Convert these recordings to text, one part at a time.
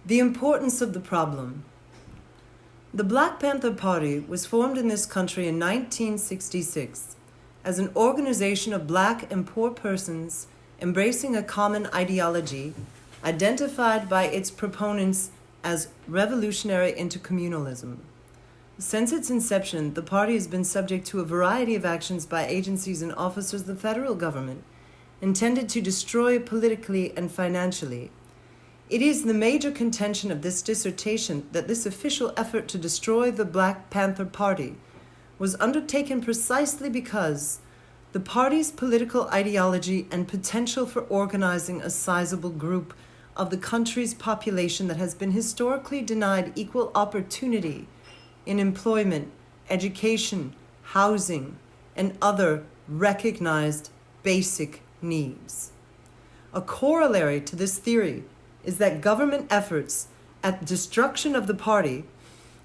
The importance of the problem. The Black Panther Party was formed in this country in 1966 as an organization of black and poor persons embracing a common ideology identified by its proponents as revolutionary intercommunalism. Since its inception, the party has been subject to a variety of actions by agencies and officers of the federal government intended to destroy it politically and financially. It is the major contention of this dissertation that this official effort to destroy the Black Panther Party was undertaken precisely because the party's political ideology and potential for organizing a sizable group of the country's population that has been historically denied equal opportunity in employment, education, housing, and other recognized basic needs. A corollary to this theory is that government efforts at destruction of the party,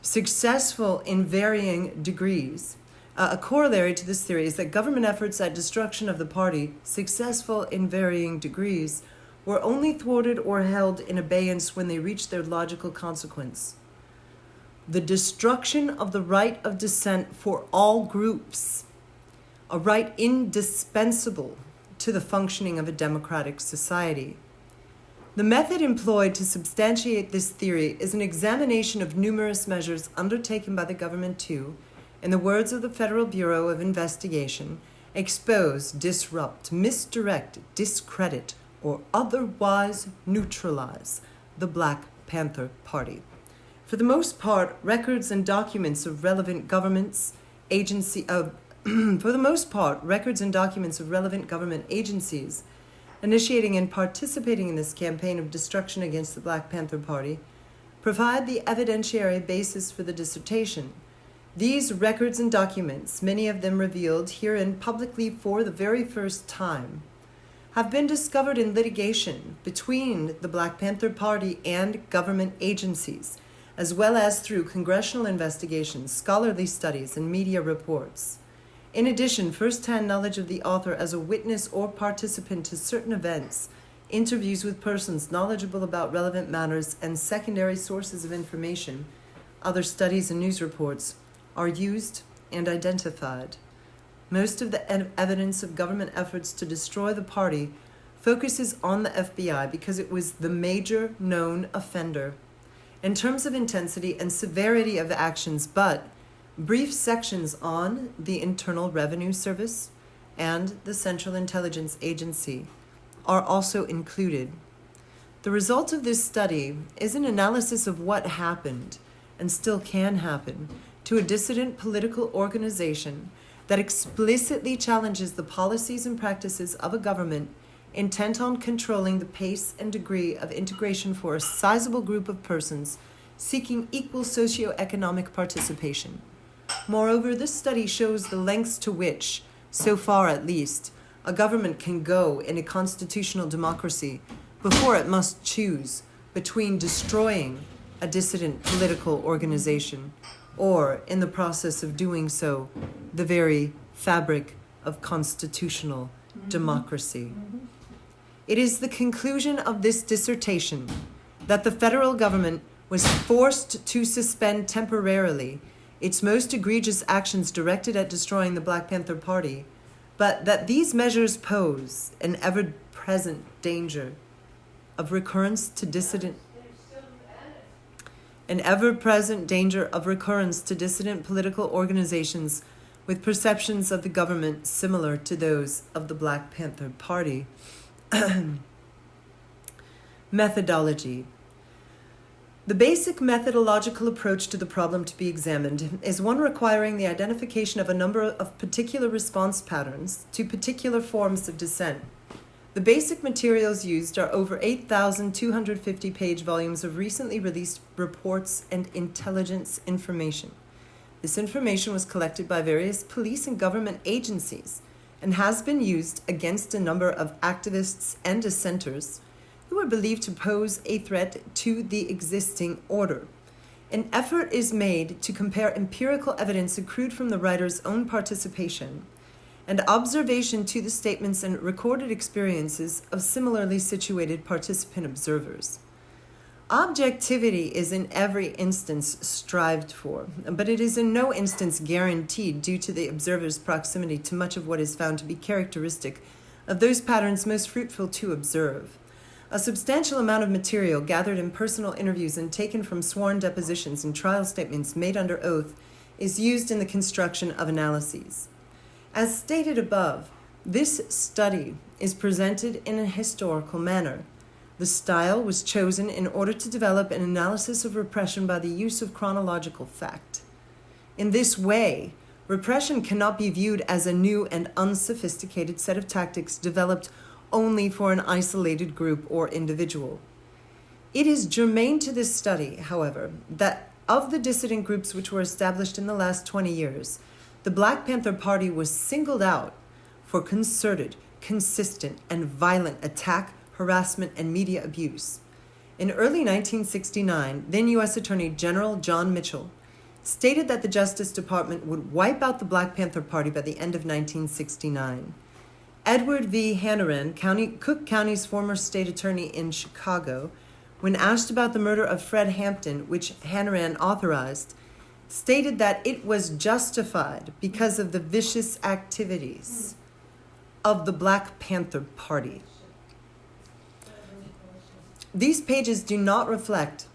successful in varying degrees, a corollary to this theory is that government efforts at destruction of the party, successful in varying degrees, were only thwarted or held in abeyance when they reached their logical consequence. The destruction of the right of dissent for all groups, a right indispensable to the functioning of a democratic society. The method employed to substantiate this theory is an examination of numerous measures undertaken by the government to, in the words of the Federal Bureau of Investigation, expose, disrupt, misdirect, discredit, or otherwise neutralize the Black Panther Party. For the most part, records and documents of relevant government agencies initiating and participating in this campaign of destruction against the Black Panther Party provide the evidentiary basis for the dissertation. These records and documents, many of them revealed herein publicly for the very first time, have been discovered in litigation between the Black Panther Party and government agencies, as well as through congressional investigations, scholarly studies, and media reports. In addition, first-hand knowledge of the author as a witness or participant to certain events, interviews with persons knowledgeable about relevant matters, and secondary sources of information, other studies and news reports, are used and identified. Most of the evidence of government efforts to destroy the party focuses on the FBI because it was the major known offender in terms of intensity and severity of actions, but brief sections on the Internal Revenue Service and the Central Intelligence Agency are also included. The result of this study is an analysis of what happened and still can happen to a dissident political organization that explicitly challenges the policies and practices of a government intent on controlling the pace and degree of integration for a sizable group of persons seeking equal socioeconomic participation. Moreover, this study shows the lengths to which, so far at least, a government can go in a constitutional democracy before it must choose between destroying a dissident political organization or, in the process of doing so, the very fabric of constitutional democracy. It is the conclusion of this dissertation that the federal government was forced to suspend temporarily its most egregious actions directed at destroying the Black Panther Party, but that these measures pose an ever-present danger of recurrence to dissident political organizations with perceptions of the government similar to those of the Black Panther Party. Methodology. The basic methodological approach to the problem to be examined is one requiring the identification of a number of particular response patterns to particular forms of dissent. The basic materials used are over 8,250-page volumes of recently released reports and intelligence information. This information was collected by various police and government agencies and has been used against a number of activists and dissenters who are believed to pose a threat to the existing order. An effort is made to compare empirical evidence accrued from the writer's own participation and observation to the statements and recorded experiences of similarly situated participant observers. Objectivity is in every instance strived for, but it is in no instance guaranteed due to the observer's proximity to much of what is found to be characteristic of those patterns most fruitful to observe. A substantial amount of material gathered in personal interviews and taken from sworn depositions and trial statements made under oath is used in the construction of analyses. As stated above, this study is presented in a historical manner. The style was chosen in order to develop an analysis of repression by the use of chronological fact. In this way, repression cannot be viewed as a new and unsophisticated set of tactics developed only for an isolated group or individual. It is germane to this study, however, that of the dissident groups which were established in the last 20 years, the Black Panther Party was singled out for concerted, consistent, and violent attack, harassment, and media abuse. In early 1969, then U.S. Attorney General John Mitchell stated that the Justice Department would wipe out the Black Panther Party by the end of 1969. Edward V. Hannaran, Cook County's former state attorney in Chicago, when asked about the murder of Fred Hampton, which Hannaran authorized, stated that it was justified because of the vicious activities of the Black Panther Party. These pages do not reflect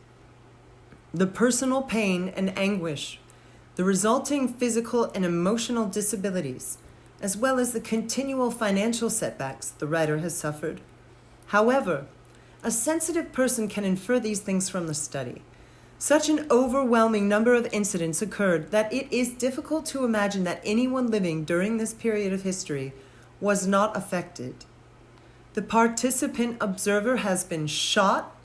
the personal pain and anguish, the resulting physical and emotional disabilities, as well as the continual financial setbacks the writer has suffered. However, a sensitive person can infer these things from the study. Such an overwhelming number of incidents occurred that it is difficult to imagine that anyone living during this period of history was not affected. The participant observer has been shot,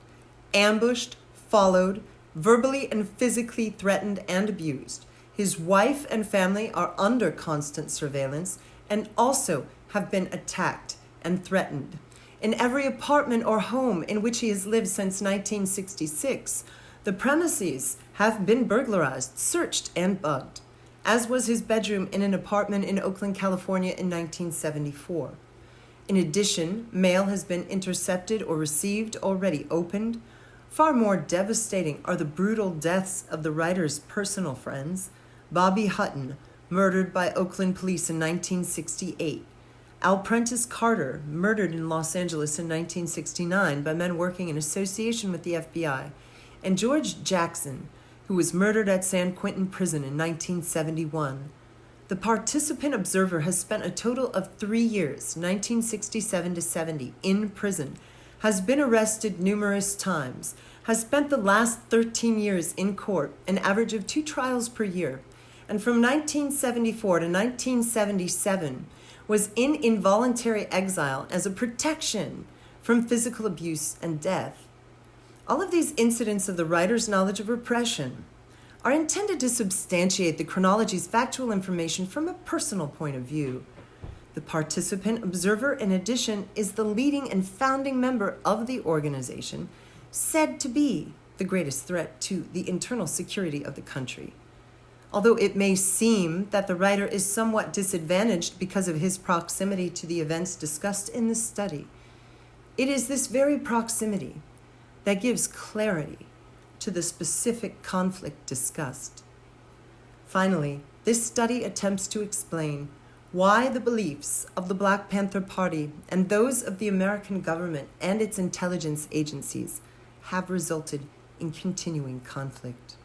ambushed, followed, verbally and physically threatened and abused. His wife and family are under constant surveillance and also have been attacked and threatened. In every apartment or home in which he has lived since 1966, the premises have been burglarized, searched, and bugged, as was his bedroom in an apartment in Oakland, California in 1974. In addition, mail has been intercepted or received, already opened. Far more devastating are the brutal deaths of the writer's personal friends. Bobby Hutton, murdered by Oakland police in 1968. Al Prentice Carter, murdered in Los Angeles in 1969 by men working in association with the FBI. And George Jackson, who was murdered at San Quentin Prison in 1971. The participant observer has spent a total of 3 years, 1967 to 70, in prison, has been arrested numerous times, has spent the last 13 years in court, an average of 2 trials per year, and from 1974 to 1977 was in involuntary exile as a protection from physical abuse and death. All of these incidents of the writer's knowledge of repression are intended to substantiate the chronology's factual information from a personal point of view. The participant observer, in addition, is the leading and founding member of the organization, said to be the greatest threat to the internal security of the country. Although it may seem that the writer is somewhat disadvantaged because of his proximity to the events discussed in this study, it is this very proximity that gives clarity to the specific conflict discussed. Finally, this study attempts to explain why the beliefs of the Black Panther Party and those of the American government and its intelligence agencies have resulted in continuing conflict.